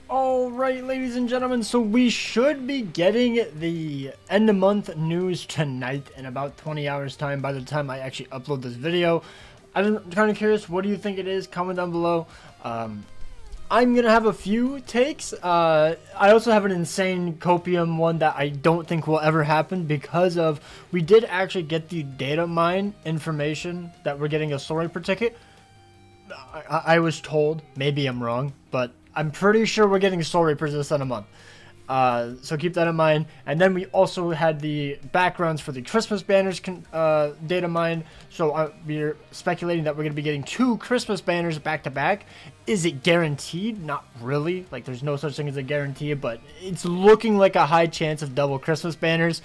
Alright, ladies and gentlemen, so we should be getting the end of month news tonight in about 20 hours time by the time I actually upload this video. I'm kind of curious, what do you think it is? Comment down below. I'm gonna have a few takes. I also have an insane copium one that I don't think will ever happen because of we did actually get the data mine information that we're getting a story per ticket. I was told, maybe I'm wrong, but I'm pretty sure we're getting soul reapers this in a month. So keep that in mind. And then we also had the backgrounds for the Christmas banners data mine. So we're speculating that we're going to be getting 2 Christmas banners back to back. Is it guaranteed? Not really. Like, there's no such thing as a guarantee, but it's looking like a high chance of double Christmas banners.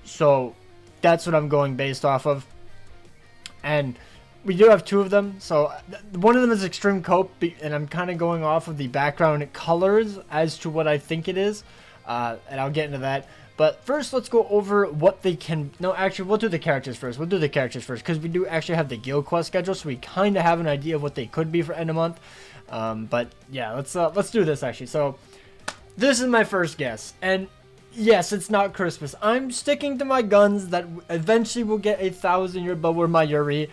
So that's what I'm going based off of. And we do have 2 of them, so one of them is Extreme Cope, and I'm kind of going off of the background colors as to what I think it is, and I'll get into that. But first, let's go over what they can... No, actually, we'll do the characters first. We'll do the characters first, because we do actually have the guild quest schedule, so we kind of have an idea of what they could be for end of month. But yeah, let's do this, actually. So this is my first guess, and yes, it's not Christmas. I'm sticking to my guns that eventually we'll get a 1,000-year Bubble Mayuri,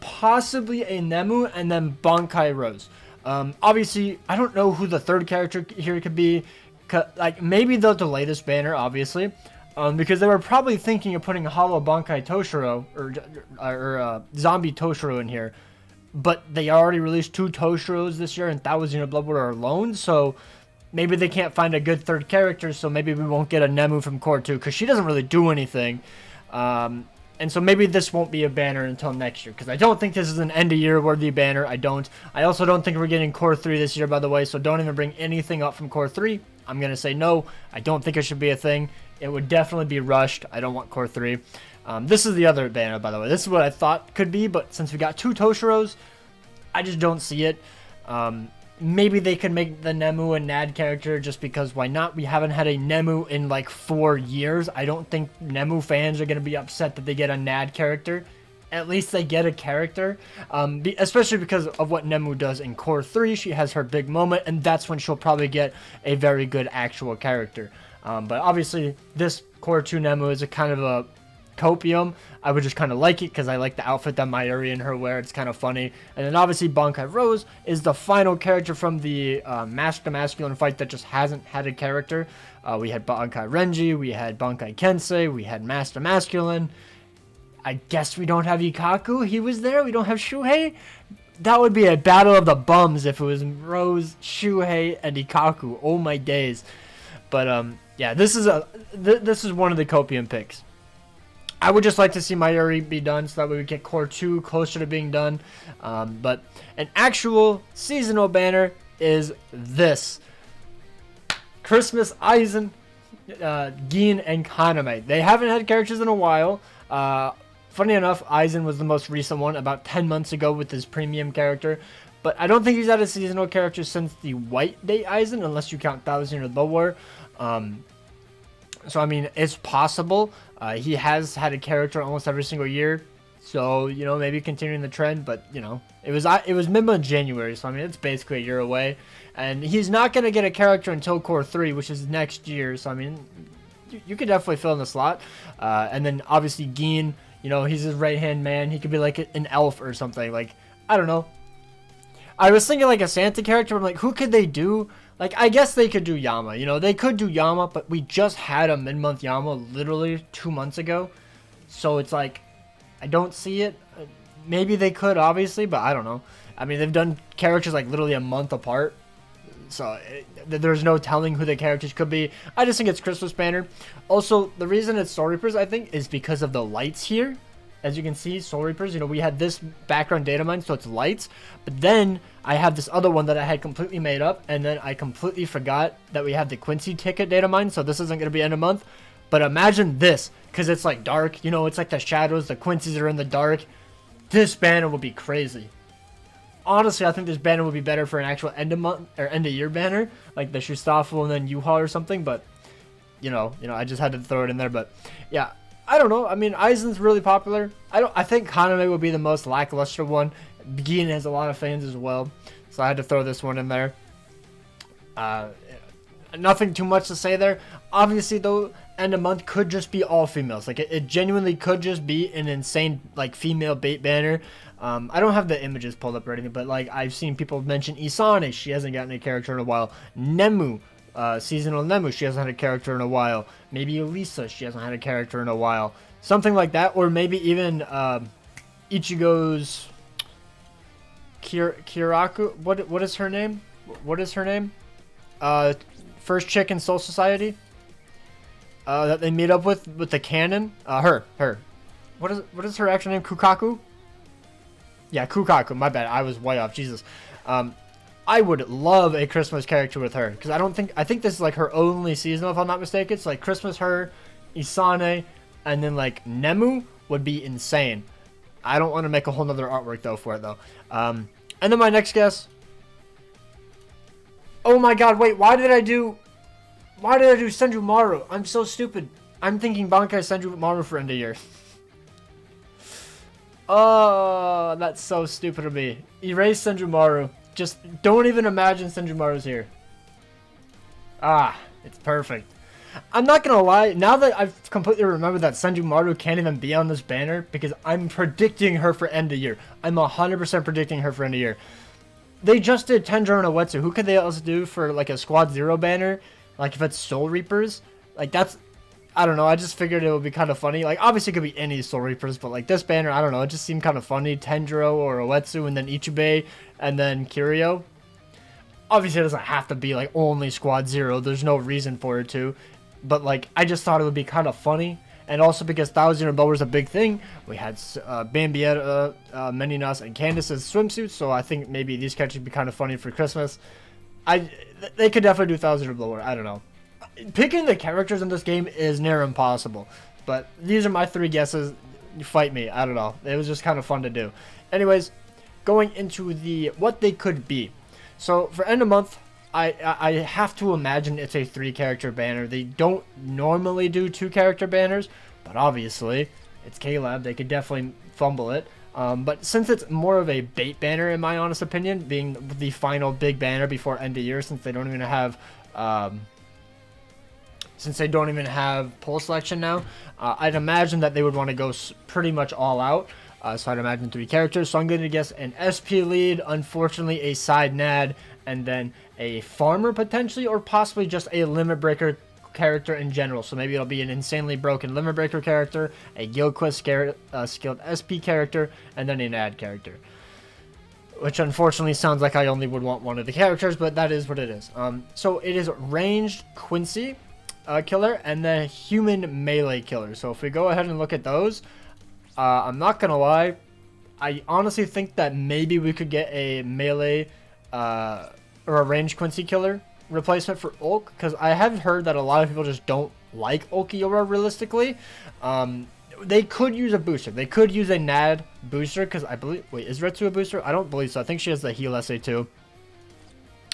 possibly a Nemu, and then Bankai Rose. Obviously, I don't know who the third character here could be. Like, maybe they'll delay this banner, obviously, because they were probably thinking of putting Hollow Bankai Toshiro, or Zombie Toshiro in here, but they already released 2 Toshiros this year, and 1,000-year Blood Water alone, so maybe they can't find a good third character, so maybe we won't get a Nemu from Core 2, because she doesn't really do anything. And so maybe this won't be a banner until next year, because I don't think this is an end-of-year worthy banner. I also don't think we're getting Core 3 this year, by the way, so don't even bring anything up from Core 3. I'm going to say no. I don't think it should be a thing. It would definitely be rushed. I don't want Core 3. This is the other banner, by the way. This is what I thought could be, but since we got 2 Toshiros, I just don't see it. Maybe they could make the Nemu a Nad character just because why not? We haven't had a Nemu in like 4 years. I don't think Nemu fans are going to be upset that they get a Nad character. At least they get a character. Especially because of what Nemu does in Core 3. She has her big moment, and that's when she'll probably get a very good actual character. But obviously, this Core 2 Nemu is a kind of a copium. I would just kind of like it because I like the outfit that Mayuri and her wear. It's kind of funny. And then obviously Bankai Rose is the final character from the Mask to Masculine fight that just hasn't had a character. We had Bankai Renji, we had Bankai Kensei, we had Mask to Masculine. I guess we don't have Ikaku. He was there. We don't have Shuhei. That would be a battle of the bums if it was Rose, Shuhei, and Ikaku. Oh my days. But yeah, this is one of the copium picks. I would just like to see Mayuri be done so that way we get Core 2 closer to being done. But an actual seasonal banner is this. Christmas Aizen, Gin, and Kaname. They haven't had characters in a while. Funny enough, Aizen was the most recent one about 10 months ago with his premium character. But I don't think he's had a seasonal character since the White Day Aizen, unless you count 1,000 or the War. So, I mean, it's possible. He has had a character almost every single year. So, you know, maybe continuing the trend. But, you know, it was mid-month January. So, I mean, it's basically a year away. And he's not going to get a character until Core 3, which is next year. So, I mean, you could definitely fill in the slot. And then, obviously, Gin, you know, he's his right-hand man. He could be like an elf or something. Like, I don't know. I was thinking like a Santa character. But I'm like, who could they do? Like, I guess they could do Yama. You know, they could do Yama, but we just had a mid-month Yama literally 2 months ago. So it's like, I don't see it. Maybe they could, obviously, but I don't know. I mean, they've done characters like literally a month apart. So there's no telling who the characters could be. I just think it's Christmas banner. Also, the reason it's Soul Reapers, I think, is because of the lights here. As you can see, Soul Reapers, you know, we had this background data mine, so it's lights. But then I have this other one that I had completely made up, and then I completely forgot that we have the Quincy ticket data mine, so this isn't going to be end of month. But imagine this, because it's like dark, you know, it's like the shadows, the Quincy's are in the dark. This banner would be crazy. Honestly, I think this banner would be better for an actual end of month or end of year banner, like the Shustafu and then Yuha or something. But you know, I just had to throw it in there. But yeah, I don't know. I mean, Aizen's really popular. I think Kaname would be the most lackluster one. Gin has a lot of fans as well, so I had to throw this one in there. Nothing too much to say there. Obviously, though, end of month could just be all females. Like, it genuinely could just be an insane, like, female bait banner. I don't have the images pulled up or anything, but, like, I've seen people mention Isane. She hasn't gotten a character in a while. Nemu, seasonal Nemu. She hasn't had a character in a while. Maybe Elisa. She hasn't had a character in a while. Something like that. Or maybe even Ichigo's Kiraku. What is her name? What is her name? First chick in Soul Society that they meet up with the cannon. Her. What is her actual name? Kukaku? Yeah, Kukaku. My bad. I was way off. Jesus. I would love a Christmas character with her because I think this is like her only seasonal if I'm not mistaken. It's like Christmas, her, Isane, and then like Nemu would be insane. I don't want to make a whole nother artwork though for it though. And then my next guess. Oh my god, wait, why did I do Senjumaru? I'm so stupid. I'm thinking Bankai Senjumaru for end of year. Oh, that's so stupid of me. Erase Senjumaru. Just don't even imagine Senjumaru's here. Ah, it's perfect. I'm not gonna lie, now that I've completely remembered that Senjumaru can't even be on this banner, because I'm predicting her for end of year. I'm 100% predicting her for end of year. They just did Tenjiro and Uetsu. Who could they else do for like a Squad Zero banner? Like if it's Soul Reapers? Like that's, I don't know, I just figured it would be kind of funny. Like obviously it could be any Soul Reapers, but like this banner, I don't know, it just seemed kind of funny. Tenjiro or Uetsu and then Ichibei and then Kiryu. Obviously it doesn't have to be like only Squad Zero. There's no reason for it to. But like I just thought it would be kind of funny. And also because 1,000 Blower is a big thing, we had Bambietta, Meninas, and Candace's swimsuits, so I think maybe these characters would be kind of funny for Christmas. They could definitely do 1,000 Blower, I don't know. Picking the characters in this game is near impossible, but these are my 3 guesses. Fight me, I don't know. It was just kind of fun to do. Anyways, going into what they could be. So for end of month, I have to imagine it's a 3-character banner. They don't normally do 2-character banners, but obviously it's K-Lab. They could definitely fumble it. But since it's more of a bait banner, in my honest opinion, being the final big banner before end of year, since they don't even have poll selection now, I'd imagine that they would want to go pretty much all out. So I'd imagine 3 characters. So I'm going to guess an SP lead, unfortunately a side nad, and then a farmer potentially, or possibly just a limit breaker character in general. So maybe it'll be an insanely broken limit breaker character, a guild quest skilled SP character, and then an ad character. Which unfortunately sounds like I only would want one of the characters, but that is what it is. So it is ranged Quincy killer and then human melee killer. So if we go ahead and look at those, I'm not gonna lie, I honestly think that maybe we could get a melee or a ranged Quincy killer replacement for Ulk, because I have heard that a lot of people just don't like Ulquiorra realistically. They could use a booster. They could use a NAD booster, because I believe, wait, is Retsu a booster? I don't believe so. I think she has the heal SA too.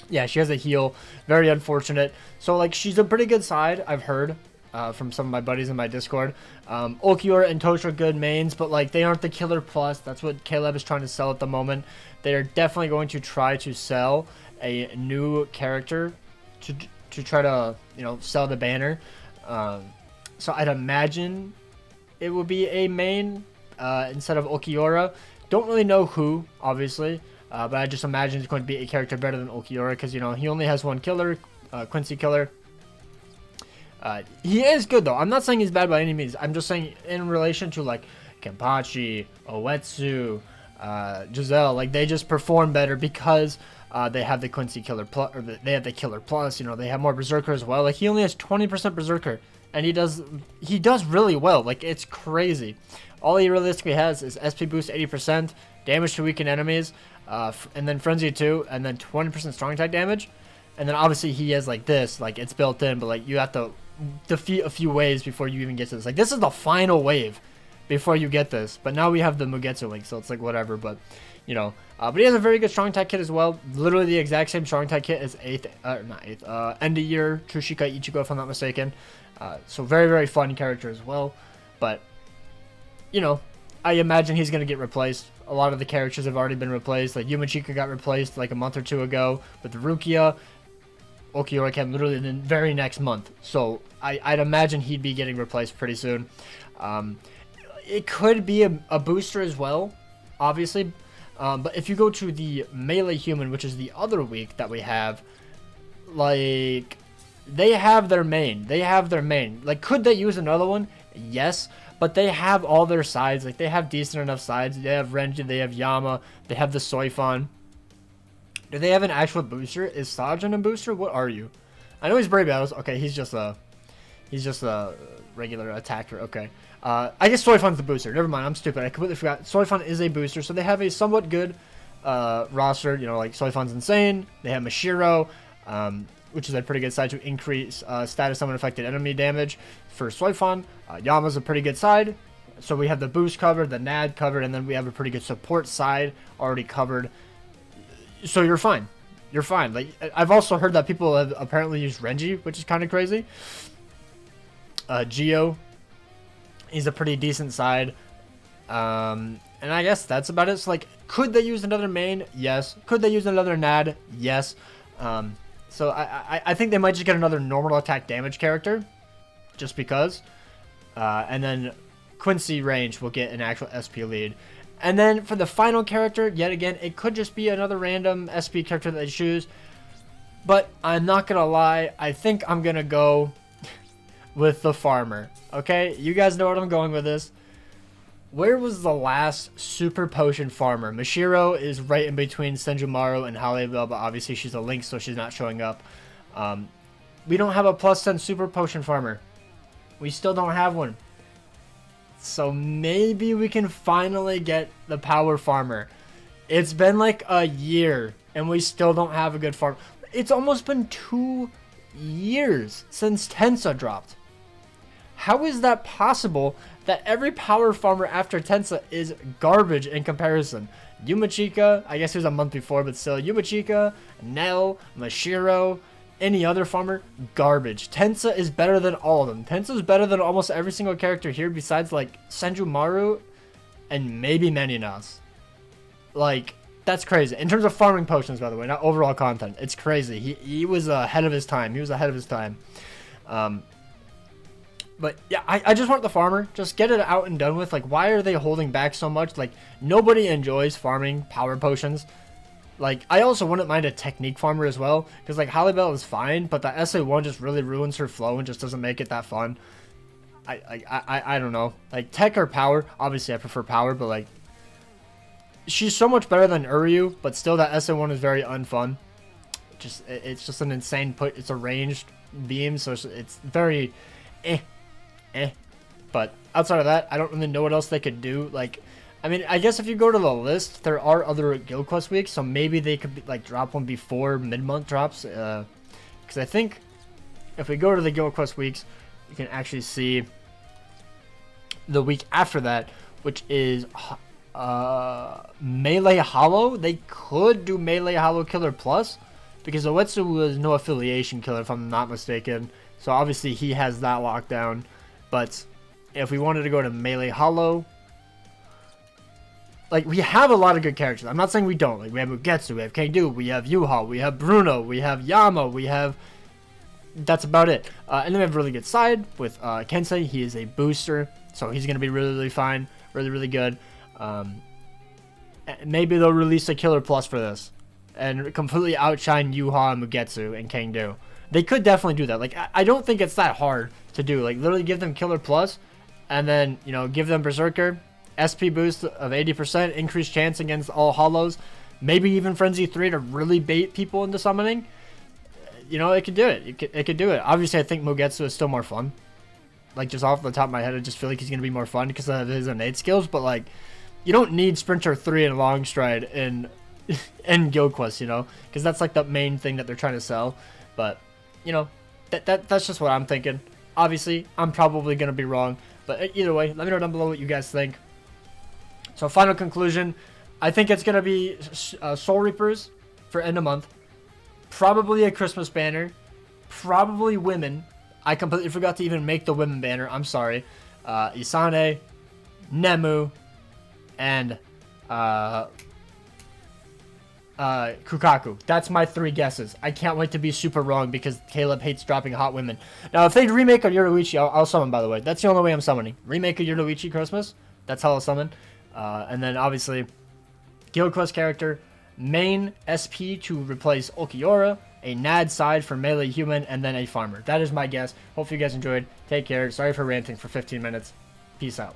Yeah, she has a heal. Very unfortunate. So like she's a pretty good side, I've heard. From some of my buddies in my Discord. Ulquiorra and Tosh are good mains, but like they aren't the killer plus. That's what Caleb is trying to sell at the moment. They are definitely going to try to sell a new character to try to, you know, sell the banner. So I'd imagine it would be a main instead of Ulquiorra. Don't really know who, obviously, but I just imagine it's going to be a character better than Ulquiorra, because, you know, he only has one killer, Quincy killer. He is good though. I'm not saying he's bad by any means. I'm just saying in relation to like Kenpachi, Uetsu, Giselle, like they just perform better because they have the Quincy killer plus, or they have the killer plus. You know, they have more berserker as well. Like he only has 20% berserker, and he does really well. Like it's crazy. All he realistically has is SP boost 80%, damage to weakened enemies, and then frenzy 2, and then 20% strong attack damage. And then obviously he has like this, like it's built in, but like you have to defeat a few waves before you even get to this. Like this is the final wave before you get this. But now we have the Mugetsu link, so it's like whatever. But you know, but he has a very good strong attack kit as well. Literally the exact same strong attack kit as end of year Trushika Ichigo, if I'm not mistaken. So very, very fun character as well. But you know, I imagine he's gonna get replaced. A lot of the characters have already been replaced. Like Yumachika got replaced like a month or 2 ago with Rukia. Okiura Cam literally the very next month. So I'd imagine he'd be getting replaced pretty soon. It could be a booster as well, obviously. But if you go to the Melee Human, which is the other week that we have, like, they have their main. Like, could they use another one? Yes. But they have all their sides. Like, they have decent enough sides. They have Renji, they have Yama, they have the Soifon. Do they have an actual booster? Is Sajin a booster? What are you? I know he's Brave Battles. Okay, he's just a regular attacker. Okay. I guess Soifon's the booster. Never mind, I'm stupid. I completely forgot. Soifon is a booster, so they have a somewhat good roster. You know, like Soifon's insane. They have Mashiro, which is a pretty good side to increase status summon affected enemy damage for Soifon. Yama's a pretty good side. So we have the boost covered, the NAD covered, and then we have a pretty good support side already covered. So you're fine. You're fine. Like, I've also heard that people have apparently used Renji, which is kind of crazy. Geo, he's a pretty decent side. And I guess that's about it. So, like, could they use another main? Yes. Could they use another NAD? Yes. So I think they might just get another normal attack damage character, just because. And then Quincy range will get an actual SP lead. And then for the final character, yet again, it could just be another random SP character that they choose. But I'm not going to lie, I think I'm going to go with the farmer. Okay, you guys know what I'm going with this. Where was the last super potion farmer? Mashiro is right in between Senjumaru and Halebel, but obviously she's a Link, so she's not showing up. We don't have a plus 10 super potion farmer. We still don't have one. So maybe we can finally get the power farmer. It's been like a year and we still don't have a good farm. It's almost been 2 years since Tensa dropped. How is that possible that every power farmer after Tensa is garbage in comparison? Yumachika, I guess it was a month before, but still, Yumachika, Nell, Mashiro, any other farmer, garbage. Tensa is better than all of them. Tensa is better than almost every single character here besides, like, Senjumaru and maybe Maninas. Like, that's crazy. In terms of farming potions, by the way, not overall content. It's crazy. He was ahead of his time. He was ahead of his time. But, yeah, I just want the farmer. Just get it out and done with. Like, why are they holding back so much? Like, nobody enjoys farming power potions. Like, I also wouldn't mind a technique farmer as well, because, like, Halibel is fine, but the SA1 just really ruins her flow and just doesn't make it that fun. I don't know. Like, tech or power, obviously I prefer power, but, like, she's so much better than Uryu, but still that SA1 is very unfun. It's just an insane put. It's a ranged beam, so it's very But outside of that, I don't really know what else they could do. Like, I mean, I guess if you go to the list, there are other Guild Quest weeks, so maybe they could, like, drop one before mid-month drops. Because I think if we go to the Guild Quest weeks, you can actually see the week after that, which is Melee Hollow. They could do Melee Hollow Killer Plus, because Oetsu was no affiliation killer, if I'm not mistaken. So obviously he has that locked down. But if we wanted to go to Melee Hollow, like, we have a lot of good characters. I'm not saying we don't. Like, we have Mugetsu, we have Kangdu, we have Yuha, we have Bruno, we have Yama, we have... That's about it. And then we have a really good side with Kensei. He is a booster, so he's going to be really, really fine. Really, really good. Maybe they'll release a Killer Plus for this and completely outshine Yuha, Mugetsu, and Kangdu. They could definitely do that. Like, I don't think it's that hard to do. Like, literally give them Killer Plus, and then, you know, give them Berserker, SP boost of 80%, increased chance against all hollows, maybe even Frenzy 3 to really bait people into summoning. You know, it could do it. It could do it. Obviously, I think Mugetsu is still more fun. Like, just off the top of my head, I just feel like he's going to be more fun because of his innate skills. But, like, you don't need Sprinter 3 and Long Stride in Guild Quest, you know? Because that's, like, the main thing that they're trying to sell. But, you know, that's just what I'm thinking. Obviously, I'm probably going to be wrong. But either way, let me know down below what you guys think. So, final conclusion. I think it's going to be Soul Reapers for end of month. Probably a Christmas banner. Probably women. I completely forgot to even make the women banner. I'm sorry. Isane, Nemu, and Kukaku. That's my 3 guesses. I can't wait to be super wrong because Caleb hates dropping hot women. Now, if they remake a Yoruichi, I'll summon, by the way. That's the only way I'm summoning. Remake a Yoruichi Christmas. That's how I'll summon. And then, obviously, Guild Quest character, main SP to replace Okiora, a NAD side for melee human, and then a farmer. That is my guess. Hope you guys enjoyed. Take care. Sorry for ranting for 15 minutes. Peace out.